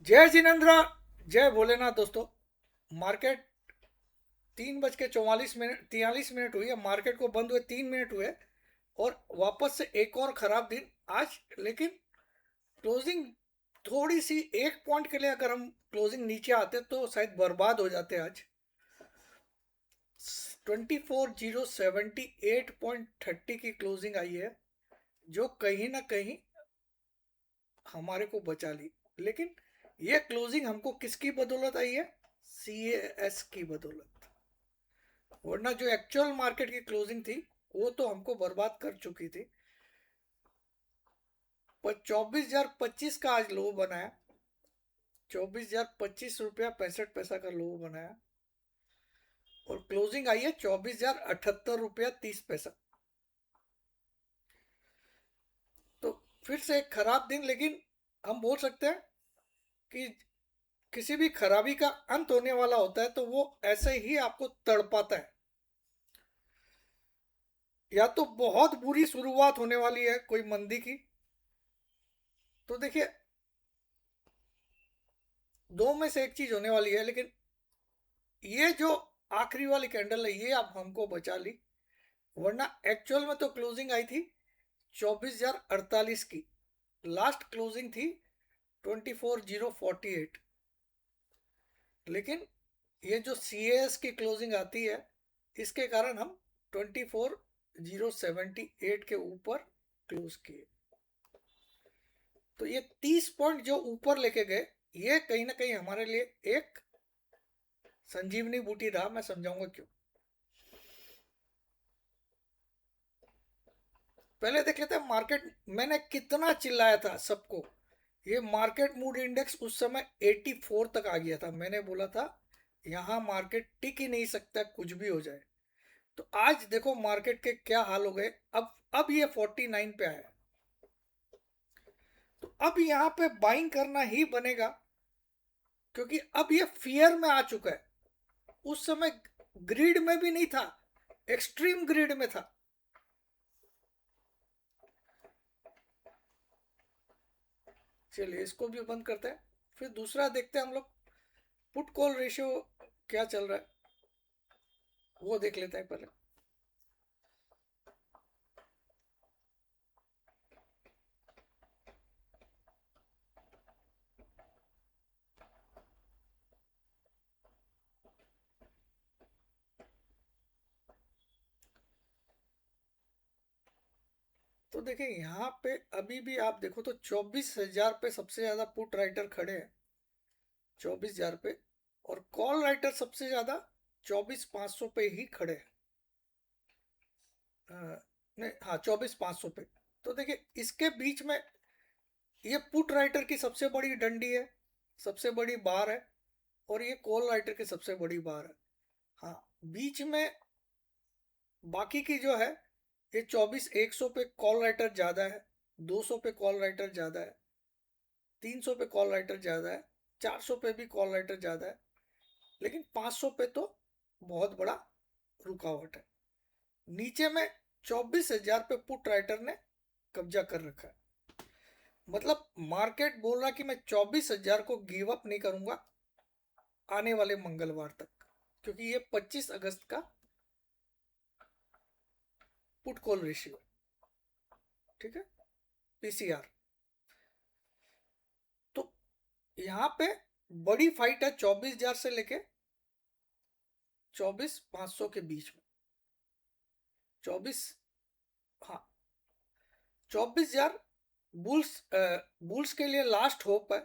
जय जिनेन्द्र, जय भोलेनाथ। दोस्तों, मार्केट 3:44 हुई है। मार्केट को बंद हुए 3 मिनट हुए और वापस से एक और खराब दिन आज। लेकिन क्लोजिंग थोड़ी सी, 1 पॉइंट के लिए अगर हम क्लोजिंग नीचे आते तो शायद बर्बाद हो जाते आज। 24,078.30 की क्लोजिंग आई है, जो कहीं ना कहीं हमारे को बचा ली। लेकिन ये क्लोजिंग हमको किसकी बदौलत आई है? सीएएस की बदौलत। वरना जो एक्चुअल मार्केट की क्लोजिंग थी वो तो हमको बर्बाद कर चुकी थी। पर 24,025 का आज लो बनाया। 24,025 रुपया 65 पैसा का लो बनाया और क्लोजिंग आई है 24,078 रुपया 30 पैसा। तो फिर से एक खराब दिन। लेकिन हम बोल सकते हैं कि किसी भी खराबी का अंत होने वाला होता है तो वो ऐसे ही आपको तड़पाता है। या तो बहुत बुरी शुरुआत होने वाली है कोई मंदी की, तो देखिए दो में से एक चीज होने वाली है। लेकिन ये जो आखिरी वाली कैंडल है ये अब हमको बचा ली। वरना एक्चुअल में तो क्लोजिंग आई थी 24,048 की। लास्ट क्लोजिंग थी 24,048। लेकिन ये जो सीएएस की क्लोजिंग आती है इसके कारण हम 24,078 के ऊपर क्लोज किए। तो ये 30 पॉइंट जो ऊपर लेके गए, ये कहीं ना कहीं हमारे लिए एक संजीवनी बूटी रहा। मैं समझाऊंगा क्यों। पहले देख लेते हैं मार्केट। मैंने कितना चिल्लाया था सबको। ये मार्केट मूड इंडेक्स उस समय 84 तक आ गया था। मैंने बोला था यहाँ मार्केट टिक ही नहीं सकता, कुछ भी हो जाए। तो आज देखो मार्केट के क्या हाल हो गए। अब ये 49 पे आया। तो अब यहाँ पे बाइंग करना ही बनेगा, क्योंकि अब ये फियर में आ चुका है। उस समय ग्रीड में भी नहीं था, एक्सट्रीम ग्रीड में था। चलिए इसको भी बंद करते हैं। फिर दूसरा देखते हैं हम लोग, पुट कॉल रेशियो क्या चल रहा है वो देख लेते हैं पहले। तो देखिए यहाँ पे अभी भी आप देखो तो 24,000 पे सबसे ज्यादा पुट राइटर खड़े हैं, 24,000 पे। और कॉल राइटर सबसे ज्यादा 24,500 पे ही खड़े हैं। नहीं, हाँ, 24,500 पे। तो देखिए इसके बीच में ये पुट राइटर की सबसे बड़ी डंडी है, सबसे बड़ी बार है। और ये कॉल राइटर की सबसे बड़ी बार है। हाँ, बीच में बाकी की जो है, ये 100 पे कॉल राइटर ज्यादा है, 200 पे कॉल राइटर ज्यादा है, 300 पे कॉल राइटर ज्यादा है, 400 पे भी कॉल राइटर ज्यादा है। लेकिन 500 पे तो बहुत बड़ा रुकावट है। नीचे में 24,000 पे पुट राइटर ने कब्जा कर रखा है। मतलब मार्केट बोल रहा कि मैं 24,000 को गिव अप नहीं करूंगा आने वाले मंगलवार तक, क्योंकि ये 25 अगस्त का पुट कॉल रेशियो, ठीक है, पीसीआर। तो यहाँ पे बड़ी फाइट है 24,000 से लेके 24,500 के बीच में। 24, हाँ, 24,000 बुल्स के लिए लास्ट होप है।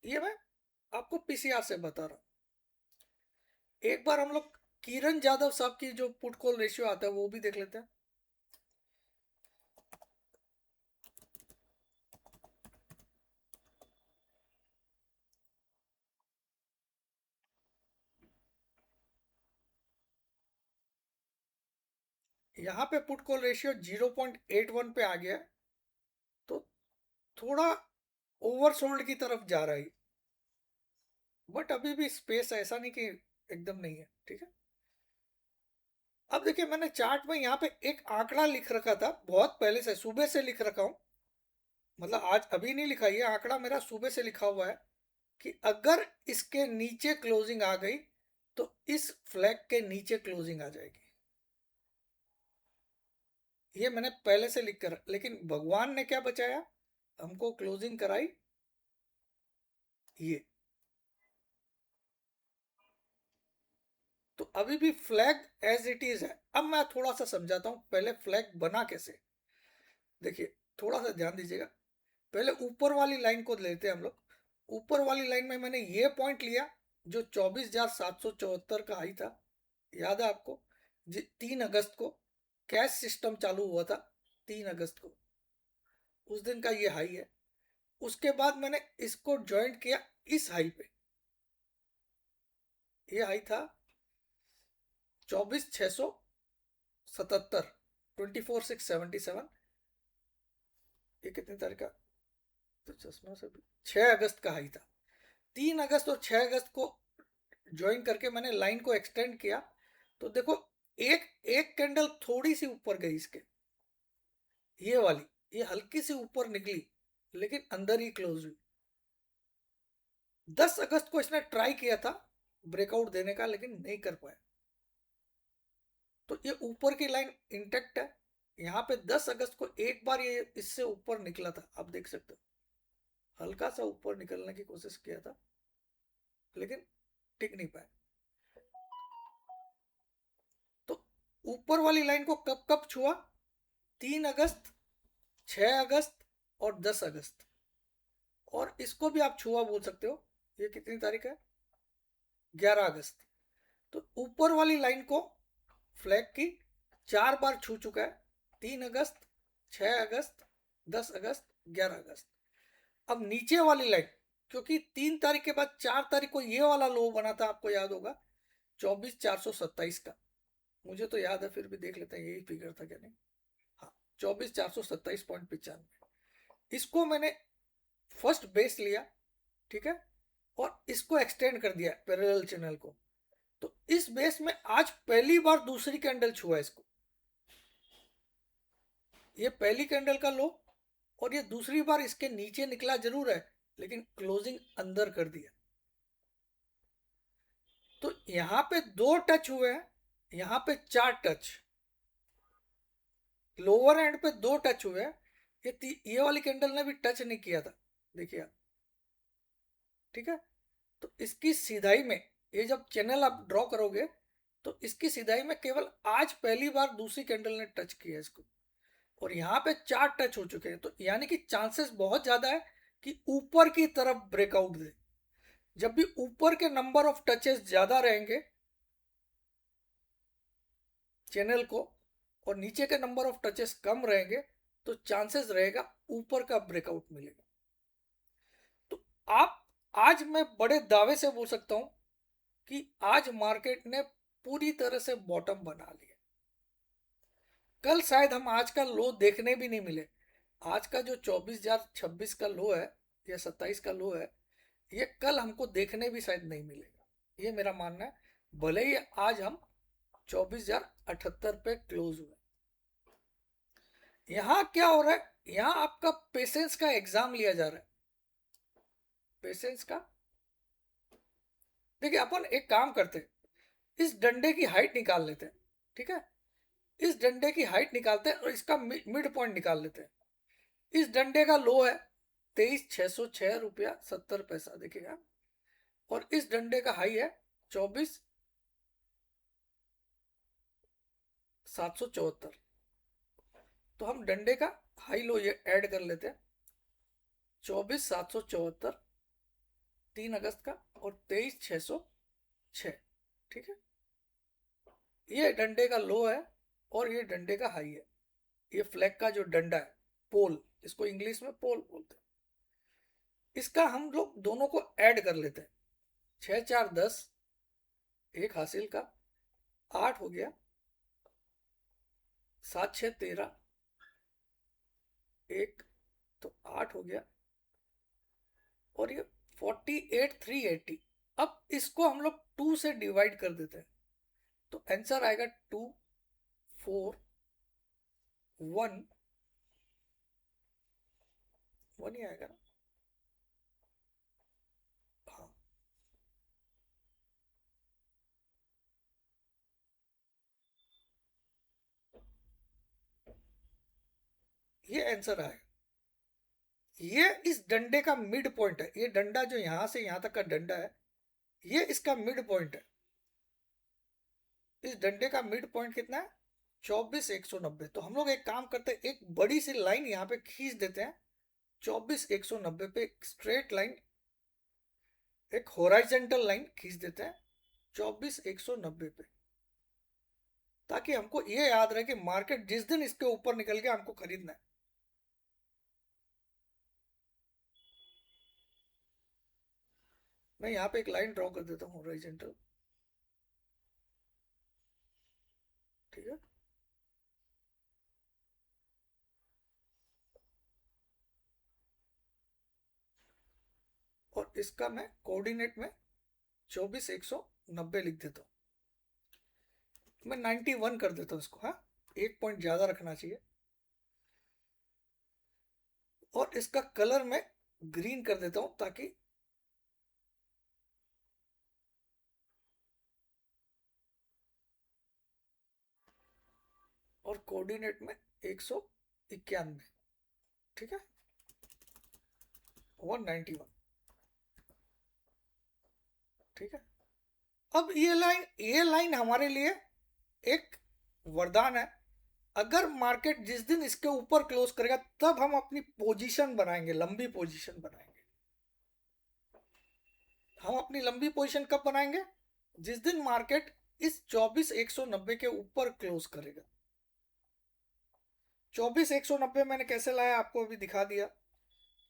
ये मैं आपको पीसीआर से बता रहा हूँ। एक बार हम लोग किरण जाधव साहब की जो पुट कॉल रेशियो आता है वो भी देख लेते हैं। यहाँ पे पुट कॉल रेशियो 0.81 पे आ गया है। तो थोड़ा ओवरसोल्ड की तरफ जा रहा है। बट अभी भी स्पेस ऐसा नहीं कि एकदम नहीं है, ठीक है। अब देखिए मैंने चार्ट में यहाँ पे एक आंकड़ा लिख रखा था, बहुत पहले से, सुबह से लिख रखा हूँ, मतलब आज अभी नहीं लिखा, ये आंकड़ा मेरा सुबह से लिखा हुआ है कि अगर इसके नीचे क्लोजिंग आ गई तो इस फ्लैग के नीचे क्लोजिंग आ जाएगी। ये मैंने पहले से लिख कर, लेकिन भगवान ने क्या बचाया, हमको क्लोजिंग कराई ये। तो अभी भी फ्लैग एज इट इज है। अब मैं थोड़ा सा समझाता हूं पहले फ्लैग बना कैसे। देखिए थोड़ा सा ध्यान दीजिएगा, पहले ऊपर वाली लाइन को लेते हैं हम लोग। ऊपर वाली लाइन में मैंने ये पॉइंट लिया जो 24,774 का हाई था, याद है आपको, 3 अगस्त को कैश सिस्टम चालू हुआ था, 3 अगस्त को, उस दिन का ये हाई है। उसके बाद मैंने इसको ज्वाइंट किया इस हाई पे, ये हाई था 24,677, 24,677। ये कितनी तारीख का, तो चश्मा से भी 6 अगस्त का हाई था। 3 अगस्त और 6 अगस्त को ज्वाइन करके मैंने लाइन को एक्सटेंड किया, तो देखो एक एक कैंडल थोड़ी सी ऊपर गई इसके, ये वाली, ये हल्की सी ऊपर निकली लेकिन अंदर ही क्लोज हुई। 10 अगस्त को इसने ट्राई किया था ब्रेकआउट देने का लेकिन नहीं कर पाया, तो ये ऊपर की लाइन इंटेक्ट है। यहाँ पे 10 अगस्त को एक बार ये इससे ऊपर निकला था, आप देख सकते हो, हल्का सा ऊपर निकलने की कोशिश किया था लेकिन टिक नहीं पाया। तो ऊपर वाली लाइन को कब कब छुआ, 3 अगस्त, 6 अगस्त और 10 अगस्त। और इसको भी आप छुआ बोल सकते हो, ये कितनी तारीख है, 11 अगस्त। तो ऊपर वाली लाइन को फ्लैग की 4 बार छू चुका है, 3 अगस्त, 6 अगस्त, 10 अगस्त, 11 अगस्त। अब नीचे वाली लाइन, क्योंकि 3 तारीख के बाद 4 तारीख को ये वाला लो बना था, आपको याद होगा, 24,427 का, मुझे तो याद है, फिर भी देख लेते हैं यही फिगर था क्या नहीं। हाँ, 24,427.95, इसको मैंने फर्स्ट बेस लिया, ठीक है, और इसको एक्सटेंड कर दिया पैरेलल चैनल को। तो इस बेस में आज पहली बार दूसरी कैंडल छुआ इसको, ये पहली कैंडल का लो, और ये दूसरी बार इसके नीचे निकला जरूर है लेकिन क्लोजिंग अंदर कर दिया। तो यहां पे 2 टच हुए हैं, यहां पे 4 टच, लोअर एंड पे 2 टच हुए हैं, ये वाली कैंडल ने भी टच नहीं किया था, देखिए आप, ठीक है। तो इसकी सीधाई में, ये जब चैनल आप ड्रॉ करोगे तो इसकी सीधाई में केवल आज पहली बार दूसरी कैंडल ने टच किया इसको, और यहाँ पे 4 टच हो चुके हैं, तो यानी कि चांसेस बहुत ज्यादा है कि ऊपर की तरफ ब्रेकआउट दे। जब भी ऊपर के नंबर ऑफ टचेस ज्यादा रहेंगे चैनल को और नीचे के नंबर ऑफ टचेस कम रहेंगे, तो चांसेस रहेगा ऊपर का ब्रेकआउट मिलेगा। तो आप, आज मैं बड़े दावे से बोल सकता हूं कि आज मार्केट ने पूरी तरह से बॉटम बना लिया। कल शायद हम आज का लो देखने भी नहीं मिले, आज का जो 24,026 का लो है या 27 का लो है, ये कल हमको देखने भी शायद नहीं मिलेगा, ये मेरा मानना है। भले ही आज हम 24,078 पे क्लोज हुए। यहां क्या हो रहा है, यहां आपका पेशेंस का एग्जाम लिया जा रहा है, पेशेंस का। देखिए अपन एक काम करते हैं, इस डंडे की हाइट निकाल लेते हैं, ठीक है, इस डंडे की हाइट निकालते हैं और इसका मिड पॉइंट निकाल लेते हैं। इस डंडे का लो है 23,606 रुपया 70 पैसा, देखिएगा, और इस डंडे का हाई है 24,774। तो हम डंडे का हाई लो ये ऐड कर लेते हैं, 24,774 3 अगस्त का, और 23,606, ठीक है, ये डंडे का लो है और ये डंडे का हाई है। ये फ्लैग का जो डंडा है, पोल, इसको इंग्लिश में पोल बोलते हैं, इसका हम लोग दोनों को ऐड कर लेते हैं, 6 4 10, एक हासिल का, 8 हो गया, 7 6 13, एक, तो 8 हो गया, और ये 48,380। अब इसको हम लोग 2 से डिवाइड कर देते हैं, तो आंसर आएगा 2। 4 1 1 ही आएगा ना? हाँ, ये आंसर आएगा। ये इस डंडे का मिड पॉइंट है, ये डंडा जो यहां से यहां तक का डंडा है, ये इसका मिड पॉइंट है। इस डंडे का मिड पॉइंट कितना है? 24,190। तो हम लोग एक काम करते हैं, एक बड़ी सी लाइन यहाँ पे खींच देते हैं 24,190 पे, एक स्ट्रेट लाइन, एक होराइजेंटल लाइन खींच देते हैं 24,190 पे, ताकि हमको ये याद रहे कि मार्केट जिस दिन इसके ऊपर निकल गया हमको खरीदना है। मैं यहाँ पे एक लाइन ड्रॉ कर देता हूँ होराइजेंटल, ठीक है। और इसका मैं कोऑर्डिनेट में 24,190 लिख देता हूँ। मैं 91 कर देता हूँ इसको, हाँ, एक पॉइंट ज्यादा रखना चाहिए। और इसका कलर मैं ग्रीन कर देता हूँ, ताकि और कोऑर्डिनेट में 191, ठीक है, 191, ठीक है। अब ये लाइन हमारे लिए एक वरदान है। अगर मार्केट जिस दिन इसके ऊपर क्लोज करेगा, तब हम अपनी पोजीशन बनाएंगे, लंबी पोजीशन बनाएंगे। हम अपनी लंबी पोजीशन कब बनाएंगे? जिस दिन मार्केट इस 24,190 के ऊपर क्लोज करेगा। 24,190 मैंने कैसे लाया आपको अभी दिखा दिया,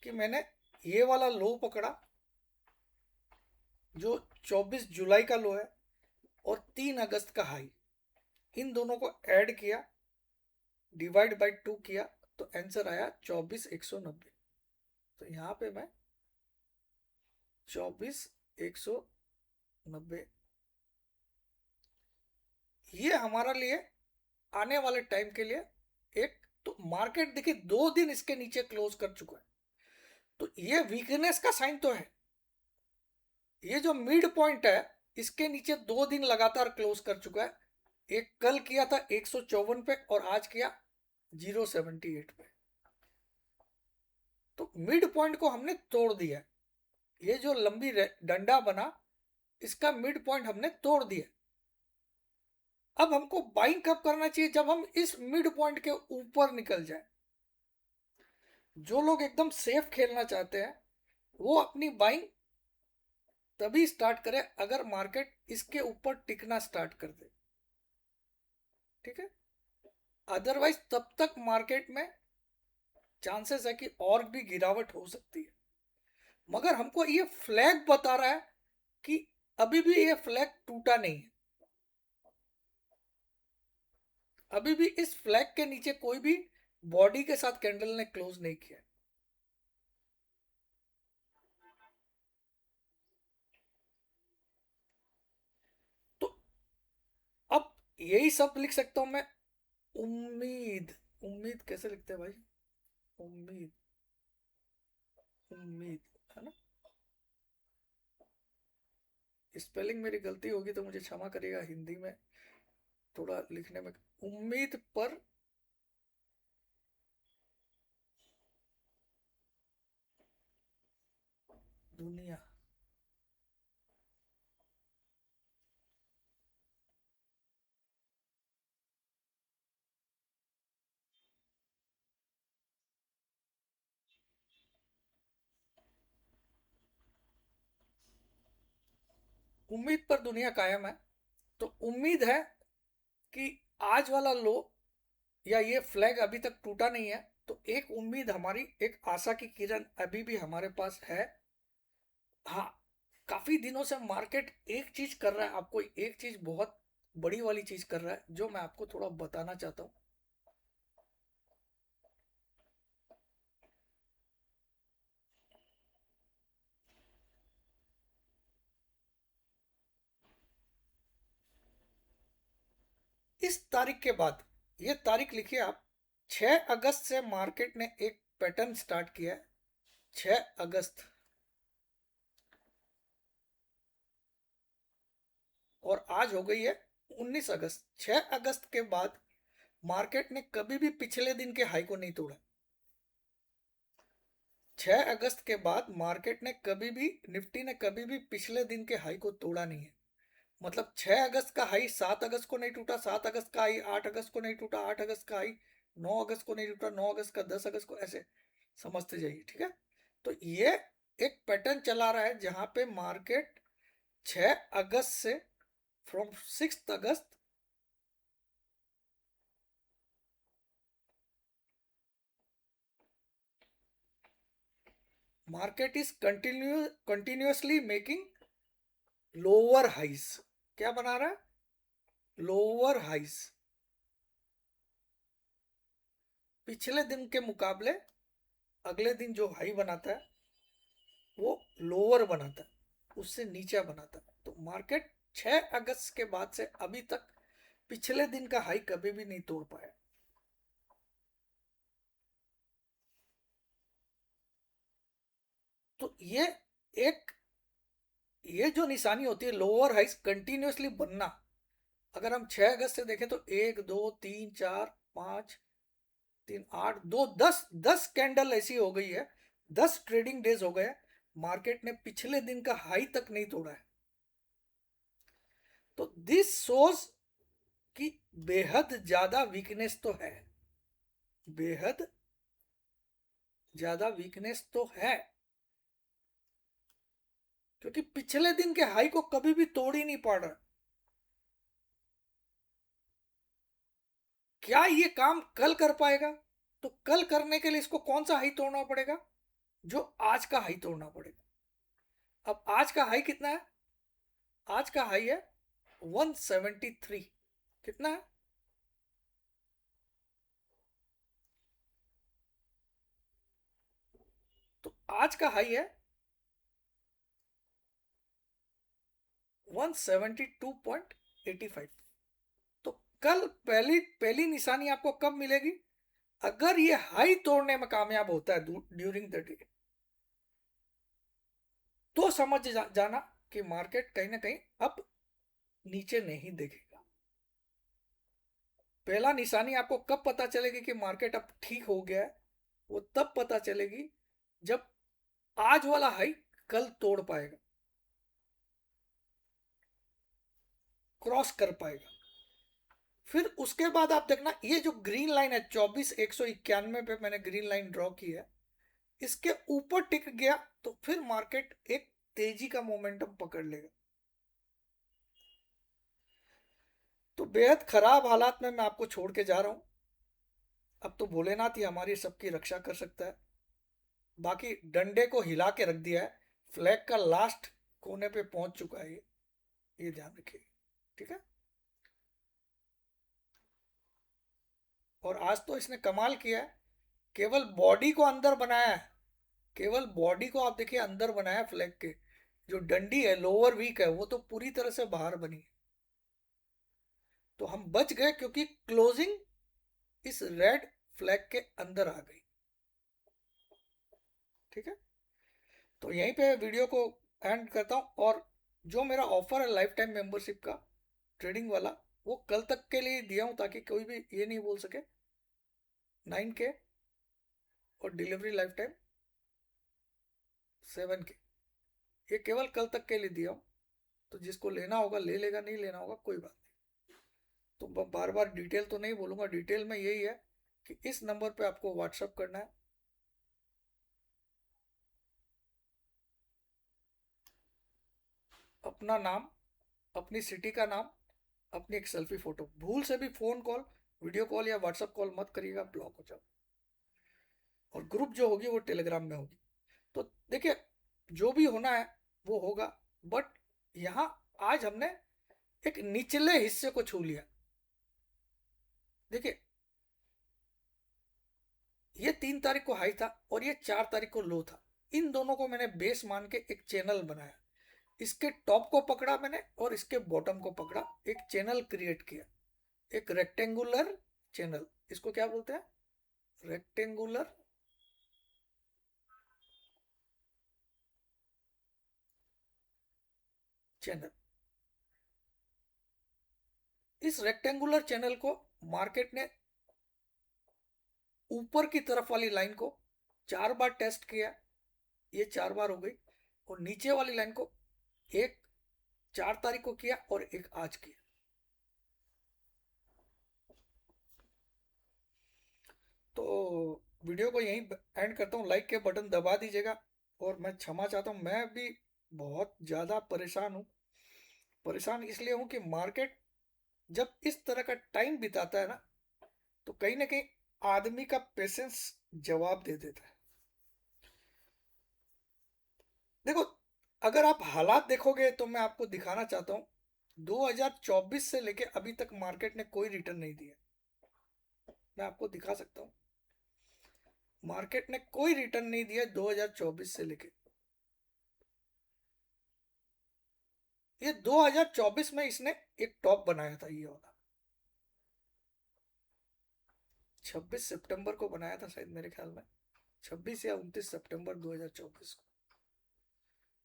कि मैंने ये वाला लो पकड़ा जो 24 जुलाई का लो है, और 3 अगस्त का हाई, इन दोनों को ऐड किया, डिवाइड बाय 2 किया, तो आंसर आया 24,190। तो यहाँ पे मैं 24,190, ये हमारा लिए आने वाले टाइम के लिए एक, तो मार्केट देखिए 2 दिन इसके नीचे क्लोज कर चुका है, तो ये वीकनेस का साइन तो है। ये जो मिड पॉइंट है, इसके नीचे 2 दिन लगातार क्लोज कर चुका है। एक कल किया था 154 पे, और आज किया 078 पे। तो मिड पॉइंट को हमने तोड़ दिया। ये जो लंबी डंडा बना, इसका मिड पॉइंट हमने तोड़ दिया। अब हमको बाइंग कब करना चाहिए? जब हम इस मिड पॉइंट के ऊपर निकल जाए। जो लोग एकदम सेफ खेलना चाहते हैं, वो अपनी बाइंग तभी स्टार्ट करें अगर मार्केट इसके ऊपर टिकना स्टार्ट कर दे, ठीक है। अदरवाइज तब तक मार्केट में चांसेस है कि और भी गिरावट हो सकती है। मगर हमको ये फ्लैग बता रहा है कि अभी भी ये फ्लैग टूटा नहीं है। अभी भी इस फ्लैग के नीचे कोई भी बॉडी के साथ कैंडल ने क्लोज नहीं किया। तो अब यही सब लिख सकता हूं मैं। उम्मीद, उम्मीद कैसे लिखते हैं भाई? उम्मीद, उम्मीद, है ना? स्पेलिंग मेरी गलती होगी तो मुझे क्षमा करिएगा, हिंदी में थोड़ा लिखने में। उम्मीद पर दुनिया। उम्मीद पर दुनिया कायम है। तो उम्मीद है कि आज वाला लो या ये फ्लैग अभी तक टूटा नहीं है। तो एक उम्मीद हमारी, एक आशा की किरण अभी भी हमारे पास है। हाँ, काफी दिनों से मार्केट एक चीज कर रहा है, आपको एक चीज बहुत बड़ी वाली चीज कर रहा है, जो मैं आपको थोड़ा बताना चाहता हूँ। इस तारीख के बाद, ये तारीख लिखिए आप, 6 अगस्त से मार्केट ने एक पैटर्न स्टार्ट किया है। 6 अगस्त, और आज हो गई है 19 अगस्त। 6 अगस्त के बाद मार्केट ने कभी भी पिछले दिन के हाई को नहीं तोड़ा। 6 अगस्त के बाद मार्केट ने कभी भी, निफ्टी ने कभी भी पिछले दिन के हाई को तोड़ा नहीं है। मतलब 6 अगस्त का हाई 7 अगस्त को नहीं टूटा, 7 अगस्त का हाई 8 अगस्त को नहीं टूटा, 8 अगस्त का हाई 9 अगस्त को नहीं टूटा, 9 अगस्त का 10 अगस्त को, ऐसे समझते जाइए, ठीक है। तो ये एक पैटर्न चला रहा है जहां पे मार्केट 6 अगस्त से, from 6 August, market is continuously making lower highs. क्या बना रहा है? Lower highs. पिछले दिन के मुकाबले अगले दिन जो हाई बनाता है वो लोअर बनाता है, उससे नीचा बनाता है। तो मार्केट 6 अगस्त के बाद से अभी तक पिछले दिन का हाई कभी भी नहीं तोड़ पाया। तो एक ये जो निशानी होती है लोअर हाइज कंटिन्यूअसली बनना, अगर हम 6 अगस्त से देखें तो 1 2 3 4 5 3 8 2 10 कैंडल ऐसी हो गई है, 10 ट्रेडिंग डेज हो गए, मार्केट ने पिछले दिन का हाई तक नहीं तोड़ा है। तो दिस शोज कि बेहद ज्यादा वीकनेस तो है, बेहद ज्यादा वीकनेस तो है, क्योंकि पिछले दिन के हाई को कभी भी तोड़ ही नहीं पा रहा। क्या ये काम कल कर पाएगा? तो कल करने के लिए इसको कौन सा हाई तोड़ना पड़ेगा? जो आज का हाई तोड़ना पड़ेगा। अब आज का हाई कितना है? आज का हाई है 173। कितना है? तो आज का हाई है 172.85। तो कल पहली पहली निशानी आपको कब मिलेगी? अगर ये हाई तोड़ने में कामयाब होता है ड्यूरिंग द डे, तो समझ जाना कि मार्केट कहीं ना कहीं अब नीचे नहीं देखेगा। पहला निशानी आपको कब पता चलेगी कि मार्केट अब ठीक हो गया है? वो तब पता चलेगी जब आज वाला हाई कल तोड़ पाएगा, क्रॉस कर पाएगा। फिर उसके बाद आप देखना, ये जो ग्रीन लाइन है 24,191 पे मैंने ग्रीन लाइन ड्रॉ की है, इसके ऊपर टिक गया तो फिर मार्केट एक तेजी का मोमेंटम पकड़ लेगा। तो बेहद खराब हालात में मैं आपको छोड़ के जा रहा हूं। अब तो भोलेनाथ ही हमारी सबकी रक्षा कर सकता है। बाकी डंडे को हिला के रख दिया है, फ्लैग का लास्ट कोने पे पहुंच चुका है ये ध्यान रखिए, ठीक है। और आज तो इसने कमाल किया है, केवल बॉडी को अंदर बनाया है, केवल बॉडी को आप देखिए अंदर बनाया फ्लैग के, जो डंडी है लोअर वीक है वो तो पूरी तरह से बाहर बनी है। तो हम बच गए क्योंकि क्लोजिंग इस रेड फ्लैग के अंदर आ गई, ठीक है। तो यहीं पे वीडियो को एंड करता हूँ। और जो मेरा ऑफर है लाइफ टाइम मेंबरशिप का, ट्रेडिंग वाला, वो कल तक के लिए दिया हूँ ताकि कोई भी ये नहीं बोल सके। 9K और डिलीवरी लाइफ टाइम 7K, ये केवल कल तक के लिए दिया हूँ। तो जिसको लेना होगा ले लेगा, नहीं लेना होगा कोई बात नहीं। तो बार बार डिटेल तो नहीं बोलूँगा, डिटेल में यही है कि इस नंबर पे आपको व्हाट्सअप करना है, अपना नाम, अपनी सिटी का नाम, अपनी एक सेल्फी फोटो। भूल से भी फोन कॉल, वीडियो कॉल या व्हाट्सअप कॉल मत करिएगा, ब्लॉक हो जाओ। और ग्रुप जो होगी वो टेलीग्राम में होगी। तो देखिए, जो भी होना है वो होगा। बट यहाँ आज हमने एक निचले हिस्से को छू लिया। देखिए, ये 3 तारीख को हाई था और ये 4 तारीख को लो था। इन दोनों को मैंने बेस मान के एक चैनल बनाया, इसके टॉप को पकड़ा मैंने और इसके बॉटम को पकड़ा, एक चैनल क्रिएट किया, एक रेक्टेंगुलर चैनल, इसको क्या बोलते हैं? Rectangular channel. इस रेक्टेंगुलर चैनल को मार्केट ने ऊपर की तरफ वाली लाइन को 4 बार टेस्ट किया, ये 4 बार हो गई, और नीचे वाली लाइन को एक 4 तारीख को किया और एक आज किया। तो वीडियो को यहीं एंड करता हूँ, लाइक के बटन दबा दीजिएगा। और मैं क्षमा चाहता हूँ, मैं भी बहुत ज़्यादा परेशान हूँ। परेशान इसलिए हूँ कि मार्केट जब इस तरह का टाइम बिताता है ना, तो कहीं ना कहीं आदमी का पेशेंस जवाब दे देता है। देखो, अगर आप हालात देखोगे तो मैं आपको दिखाना चाहता हूँ, 2024 से लेके अभी तक मार्केट ने कोई रिटर्न नहीं दिया। मैं आपको दिखा सकता हूँ, मार्केट ने कोई रिटर्न नहीं दिया 2024 से लेके। ये 2024 में इसने एक टॉप बनाया था, ये वाला 26 सितंबर को बनाया था शायद, मेरे ख्याल में 26 या 29 सितंबर 2024 को।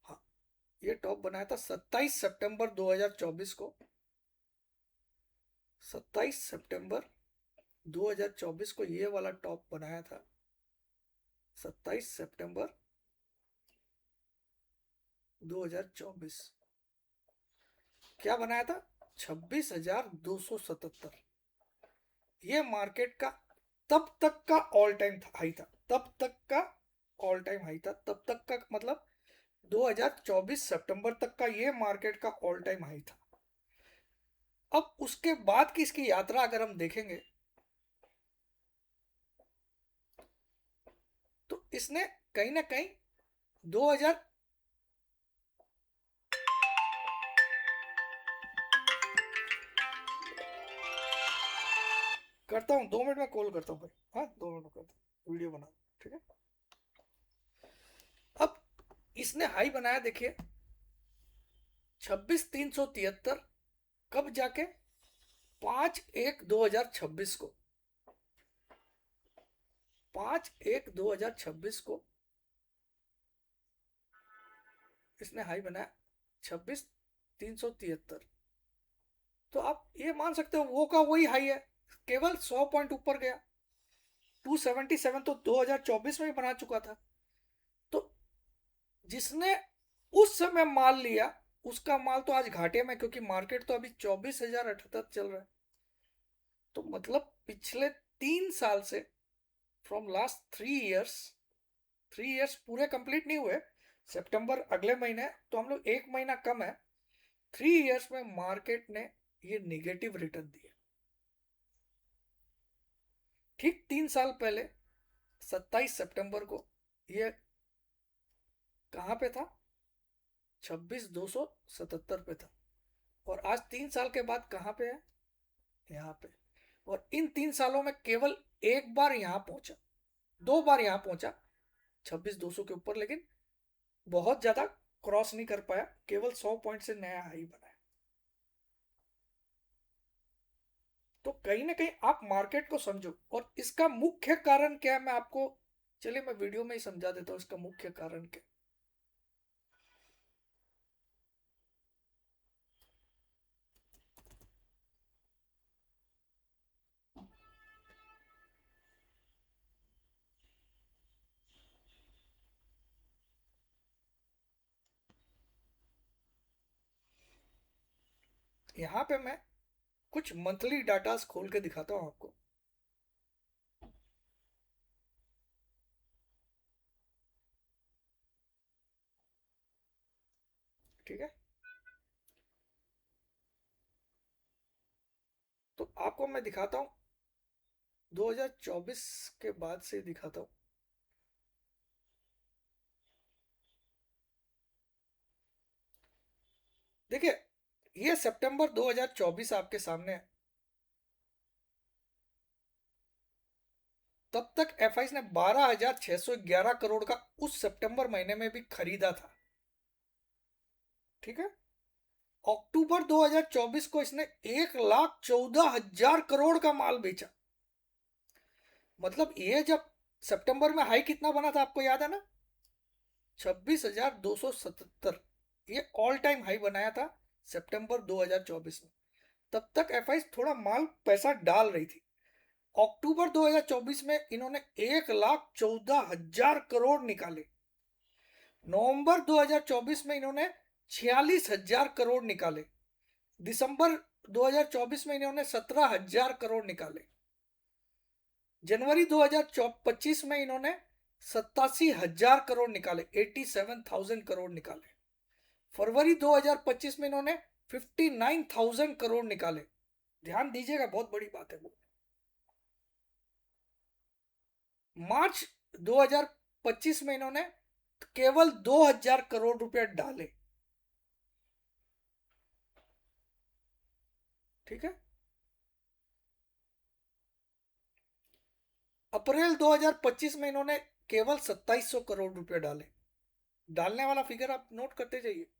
हाँ, ये टॉप बनाया था 27 सितंबर 2024 को। 27 सितंबर 2024 को ये वाला टॉप बनाया था। 27 सितंबर 2024 क्या बनाया था? 26,277। ये मार्केट का तब तक का ऑल टाइम हाई था, तब तक का ऑल टाइम हाई था, तब तक का मतलब 2024 सितंबर तक का ये मार्केट का ऑल टाइम हाई था। अब उसके बाद की इसकी यात्रा अगर हम देखेंगे तो इसने कहीं ना कहीं 2000 करता हूँ, 2 मिनट में कॉल करता हूँ भाई। हाँ, 2 मिनट में करता हूँ, वीडियो बना, ठीक है। अब इसने हाई बनाया, देखिए 26,373। कब जाके? 5/1/2026 को। 5/1/2026 को इसने हाई बनाया 26,373। तो आप ये मान सकते हो वो का वही हाई है, केवल 100 पॉइंट ऊपर गया। 277 तो 2024 में ही बना चुका था। तो जिसने उस समय माल लिया, उसका माल तो आज घाटे में, क्योंकि मार्केट तो अभी 24,078 चल रहा है। तो मतलब पिछले 3 साल से, फ्रॉम लास्ट 3 इयर्स, 3 इयर्स पूरे कंप्लीट नहीं हुए, सितंबर अगले महीने, तो हम लोग 1 महीना कम है। 3 इयर्स में मार्केट ने ये निगेटिव रिटर्न दिया। ठीक 3 साल पहले 27 सितंबर को ये कहाँ पे था? 26,277 पे था। और आज 3 साल के बाद कहाँ पे है? यहाँ पे। और इन 3 सालों में केवल एक बार यहाँ पहुंचा, 2 बार यहाँ पहुंचा 26,200 के ऊपर, लेकिन बहुत ज्यादा क्रॉस नहीं कर पाया, केवल 100 पॉइंट से नया हाई बनाया। तो कहीं ना कहीं आप मार्केट को समझो, और इसका मुख्य कारण क्या है मैं आपको, चलिए मैं वीडियो में ही समझा देता हूँ इसका मुख्य कारण क्या। यहाँ पे मैं कुछ मंथली डाटा खोल के दिखाता हूँ आपको। ठीक है, तो आपको मैं दिखाता हूँ 2024 के बाद से दिखाता हूँ। देखिए, ये सितंबर 2024 आपके सामने है। तब तक एफआईज ने 12,611 करोड़ का उस सितंबर महीने में भी खरीदा था। ठीक है, अक्टूबर 2024 को इसने 1,14,000 करोड़ का माल बेचा। मतलब ये जब सितंबर में हाई कितना बना था आपको याद है ना? 26,277। ये ऑल टाइम हाई बनाया था सितंबर 2024 में। तब तक एफआई थोड़ा माल पैसा डाल रही थी। अक्टूबर 2024 में इन्होंने 1,14,000 करोड़ निकाले। नवंबर 2024 में इन्होंने 46,000 करोड़ निकाले। दिसंबर 2024 में इन्होंने 17,000 करोड़ निकाले। जनवरी 2025 में इन्होंने 87,000 करोड़ निकाले, 87,000 करोड़ निकाले। फरवरी 2025 में इन्होंने 59,000 करोड़ निकाले। ध्यान दीजिएगा, बहुत बड़ी बात है वो। मार्च 2025 में इन्होंने केवल 2,000 करोड़ रुपए डाले। ठीक है। अप्रैल 2025 में इन्होंने केवल 2,700 करोड़ रुपए डाले। डालने वाला फिगर आप नोट करते जाइए।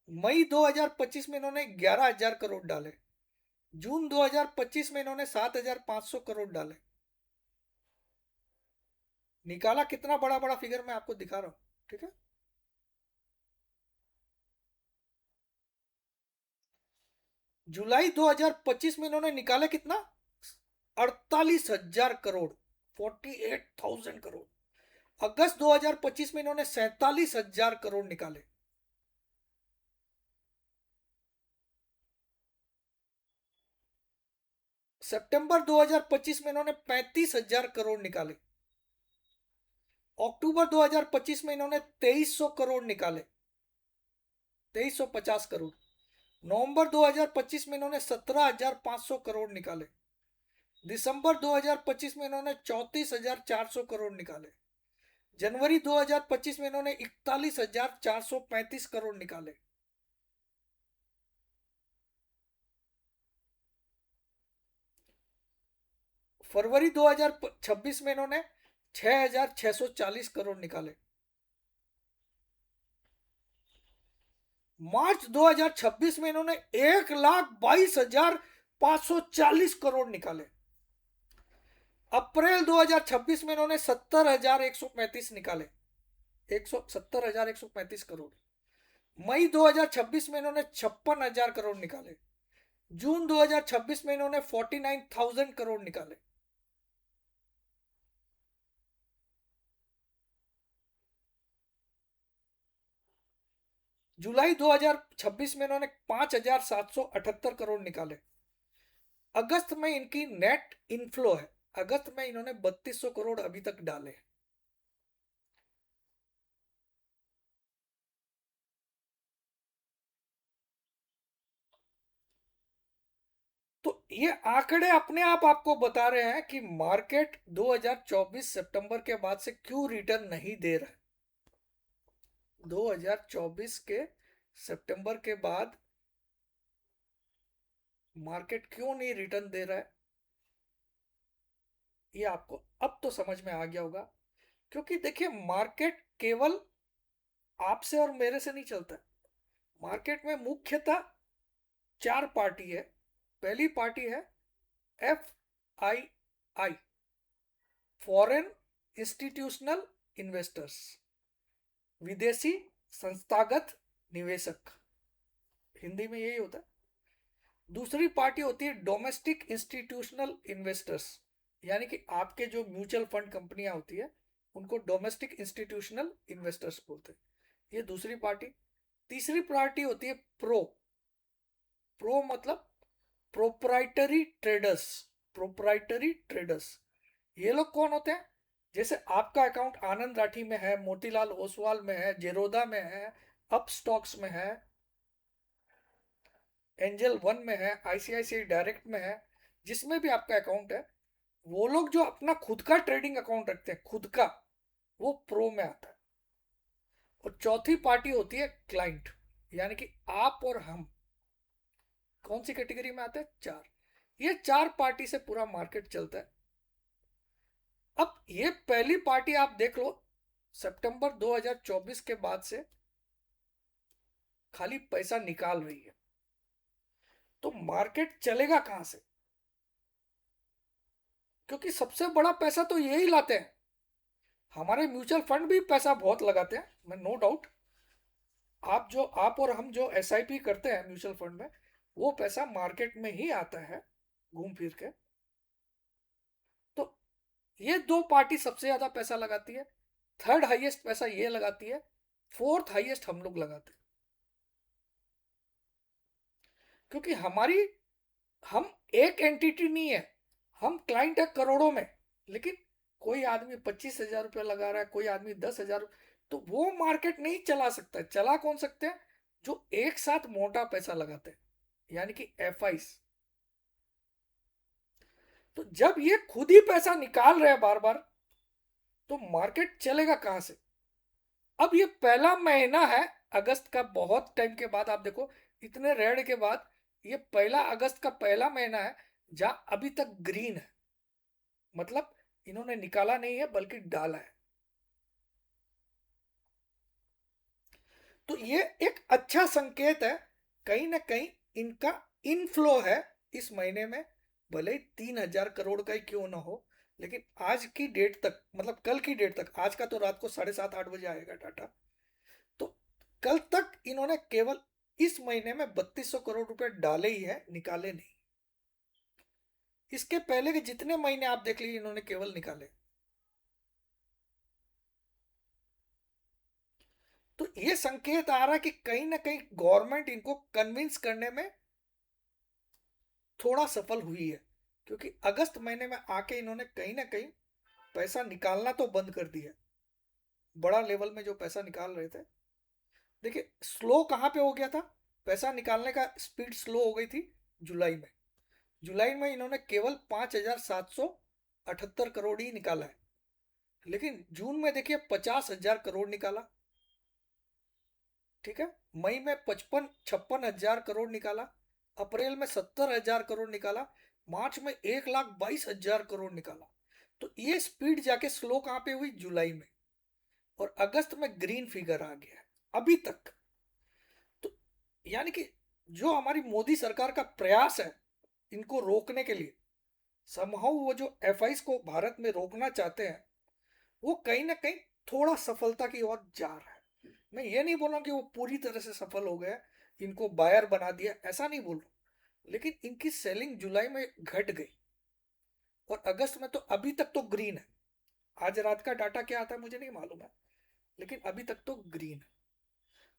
मई 2025 में इन्होंने 11,000 करोड़ डाले। जून 2025 में इन्होंने 7,500 करोड़ डाले। निकाला कितना बड़ा बड़ा फिगर मैं आपको दिखा रहा हूं। ठीक है। जुलाई 2025 में इन्होंने निकाले कितना? 48,000 करोड़, 48,000 करोड़। अगस्त 2025 में इन्होंने 47,000 करोड़ निकाले। सितंबर 2025 में इन्होंने 35,000 करोड़ निकाले। अक्टूबर 2025 में इन्होंने 2,300 करोड़ निकाले, 2,350 करोड़। नवंबर 2025 में इन्होंने 17,500 करोड़ निकाले। दिसंबर 2025 में इन्होंने 34,400 करोड़ निकाले। जनवरी 2025 में इन्होंने 41,435 करोड़ निकाले। फरवरी 2026 में इन्होंने 6,640 करोड़ निकाले। मार्च 2026 में इन्होंने 1,22,540 करोड़ निकाले। अप्रैल 2026 में इन्होंने 70,135 निकाले, 170,135 करोड़। मई 2026 में इन्होंने 56,000 करोड़ निकाले। जून 2026 में इन्होंने 49,000 करोड़ निकाले। जुलाई 2026 में इन्होंने 5,778 करोड़ निकाले। अगस्त में इनकी नेट इनफ्लो है। अगस्त में इन्होंने 3,200 करोड़ अभी तक डाले। तो ये आंकड़े अपने आप आपको बता रहे हैं कि मार्केट 2024 सितंबर के बाद से क्यों रिटर्न नहीं दे रहा है। 2024 के सितंबर के बाद मार्केट क्यों नहीं रिटर्न दे रहा है, ये आपको अब तो समझ में आ गया होगा। क्योंकि देखिए, मार्केट केवल आपसे और मेरे से नहीं चलता है। मार्केट में मुख्यतः 4 पार्टी है। पहली पार्टी है FII, फॉरेन इंस्टीट्यूशनल इन्वेस्टर्स, विदेशी संस्थागत निवेशक, हिंदी में यही होता है। दूसरी पार्टी होती है डोमेस्टिक इंस्टीट्यूशनल इन्वेस्टर्स, यानी कि आपके जो म्यूचुअल फंड कंपनियां होती है उनको डोमेस्टिक इंस्टीट्यूशनल इन्वेस्टर्स बोलते हैं। ये दूसरी पार्टी। तीसरी पार्टी होती है प्रो। प्रो मतलब प्रोप्राइटरी ट्रेडर्स। प्रोप्राइटरी ट्रेडर्स, ये लोग कौन होते हैं? जैसे आपका अकाउंट आनंद राठी में है, मोतीलाल ओसवाल में है, जेरोदा में है, अप स्टॉक्स में है, एंजल वन में है, आईसीआईसीआई डायरेक्ट में है, जिसमें भी आपका अकाउंट है, वो लोग जो अपना खुद का ट्रेडिंग अकाउंट रखते हैं, खुद का, वो प्रो में आता है। और चौथी पार्टी होती है क्लाइंट, यानी कि आप और हम कौन सी कैटेगरी में आते हैं? 4। ये 4 पार्टी से पूरा मार्केट चलता है। अब ये पहली पार्टी आप देख लो, सितंबर 2024 के बाद से खाली पैसा निकाल रही है। तो मार्केट चलेगा कहां से? क्योंकि सबसे बड़ा पैसा तो यही लाते हैं। हमारे म्यूचुअल फंड भी पैसा बहुत लगाते हैं, मैं नो डाउट। आप और हम जो एसआईपी करते हैं म्यूचुअल फंड में, वो पैसा मार्केट में ही आता है घूम फिर के। तो ये दो पार्टी सबसे ज्यादा पैसा लगाती है, थर्ड हाईएस्ट पैसा ये लगाती है, फोर्थ हाईएस्ट हम लोग लगाते हैं। क्योंकि हम एक एंटिटी नहीं है, हम क्लाइंट है करोड़ों में। लेकिन कोई आदमी 25,000 रुपया लगा रहा है, कोई आदमी 10,000, तो वो मार्केट नहीं चला सकता। चला कौन सकते हैं? जो एक साथ मोटा पैसा लगाते हैं, यानी कि एफआईस। तो जब ये खुद ही पैसा निकाल रहे हैं बार बार, तो मार्केट चलेगा कहां से? अब ये पहला महीना है अगस्त का, बहुत टाइम के बाद आप देखो, इतने रेड के बाद ये पहला अगस्त का पहला महीना है जहां अभी तक ग्रीन है। मतलब इन्होंने निकाला नहीं है बल्कि डाला है। तो ये एक अच्छा संकेत है। कहीं ना कहीं इनका इनफ्लो है इस महीने में, भले ही 3,000 करोड़ का ही क्यों ना हो। लेकिन आज की डेट तक, मतलब कल की डेट तक, आज का तो रात को 7:30-8 बजे आएगा डाटा, तो कल तक इन्होंने केवल इस महीने में 3,200 करोड़ रुपए डाले ही है, निकाले नहीं। इसके पहले के जितने महीने आप देख लीजिए, इन्होंने केवल निकाले। तो ये संकेत आ रहा है कि कहीं ना कहीं गवर्नमेंट इनको कन्विंस करने में थोड़ा सफल हुई है। क्योंकि अगस्त महीने में आके इन्होंने कहीं ना कहीं पैसा निकालना तो बंद कर दिया। बड़ा लेवल में जो पैसा निकाल रहे थे, देखिए स्लो कहाँ पे हो गया था, पैसा निकालने का स्पीड स्लो हो गई थी जुलाई में। जुलाई में इन्होंने केवल 5,778 करोड़ ही निकाला है। लेकिन जून में देखिए 50,000 करोड़ निकाला। ठीक है, मई में 56,000 निकाला, अप्रैल में 70,000 निकाला, मार्च में 1,22,000 निकाला। तो ये स्पीड जाके स्लो कहाँ पे हुई? जुलाई में। और अगस्त में ग्रीन फिगर आ गया अभी तक। तो यानी कि जो हमारी मोदी सरकार का प्रयास है इनको रोकने के लिए, समहाउ वो जो एफआईस को भारत में रोकना चाहते हैं, वो कहीं ना कहीं थोड़ा सफलता की ओर जा रहा है। मैं ये नहीं बोल रहा कि वो पूरी तरह से सफल हो गया, इनको बायर बना दिया, ऐसा नहीं बोल रहा। लेकिन इनकी सेलिंग जुलाई में घट गई, और अगस्त में तो अभी तक तो ग्रीन है। आज रात का डाटा क्या आता है मुझे नहीं मालूम है, लेकिन अभी तक तो ग्रीन है।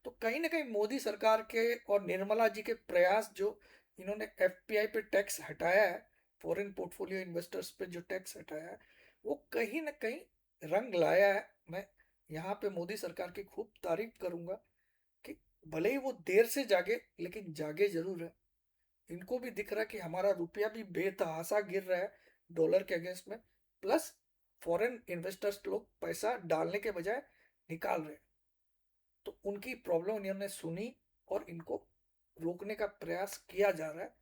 तो कहीं ना कहीं मोदी सरकार के और निर्मला जी के प्रयास, जो इन्होंने एफपीआई पे टैक्स हटाया है, फॉरेन पोर्टफोलियो इन्वेस्टर्स पे जो टैक्स हटाया है, वो कहीं ना कहीं रंग लाया है। मैं यहाँ पे मोदी सरकार की खूब तारीफ करूंगा कि भले ही वो देर से जागे, लेकिन जागे जरूर है। इनको भी दिख रहा है कि हमारा रुपया भी बेतहाशा गिर रहा है डॉलर के अगेंस्ट में, प्लस फॉरेन इन्वेस्टर्स लोग पैसा डालने के बजाय निकाल रहे हैं। तो उनकी प्रॉब्लम इन्होंने सुनी और इनको रोकने का प्रयास किया जा रहा है,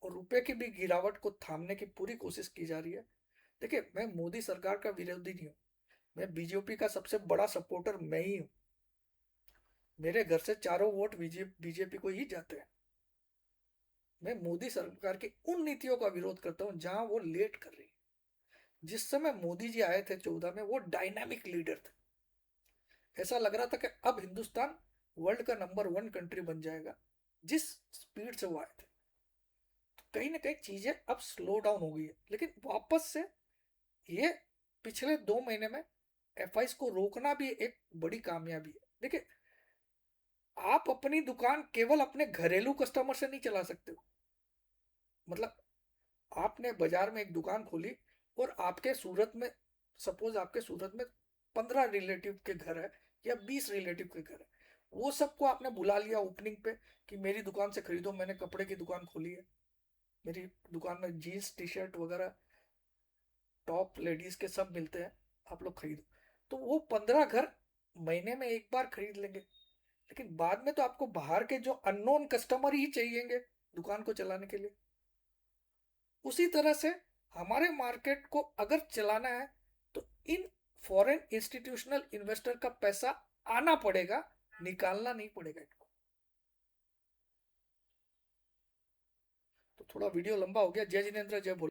और रुपए की भी गिरावट को थामने की पूरी कोशिश की जा रही है। देखिए, मैं मोदी सरकार का विरोधी नहीं हूँ, मैं बीजेपी का सबसे बड़ा सपोर्टर मैं ही हूँ। मेरे घर से चारों वोट बीजेपी को ही जाते हैं। मैं मोदी सरकार की उन नीतियों का विरोध करता हूँ जहां वो लेट कर रही है। जिस समय मोदी जी आए थे 14 में, वो डायनामिक लीडर थे। ऐसा लग रहा था कि अब हिंदुस्तान वर्ल्ड का नंबर 1 कंट्री बन जाएगा, जिस स्पीड से वो आए थे। तो कहीं ना कहीं चीजें अब स्लो डाउन हो गई है, लेकिन वापस से ये पिछले 2 महीने में एफआईस को रोकना भी एक बड़ी कामयाबी है। देखिए, आप अपनी दुकान केवल अपने घरेलू कस्टमर से नहीं चला सकते हो। मतलब आपने बाजार में एक दुकान खोली, और आपके सूरत में, सपोज आपके सूरत में 15 रिलेटिव के घर है या 20 रिलेटिव के घर है, वो सबको आपने बुला लिया ओपनिंग पे कि मेरी दुकान से खरीदो, मैंने कपड़े की दुकान खोली है, मेरी दुकान में जीन्स टी शर्ट वगैरह टॉप लेडीज के सब मिलते हैं, आप लोग खरीदो। तो वो 15 घर महीने में एक बार खरीद लेंगे। लेकिन बाद में तो आपको बाहर के जो अननोन कस्टमर ही चाहिएंगे दुकान को चलाने के लिए। उसी तरह से हमारे मार्केट को अगर चलाना है, तो इन फॉरेन इंस्टीट्यूशनल इन्वेस्टर का पैसा आना पड़ेगा, निकालना नहीं पड़ेगा इनको। तो थोड़ा वीडियो लंबा हो गया। जय जिनेन्द्र, जय भोले।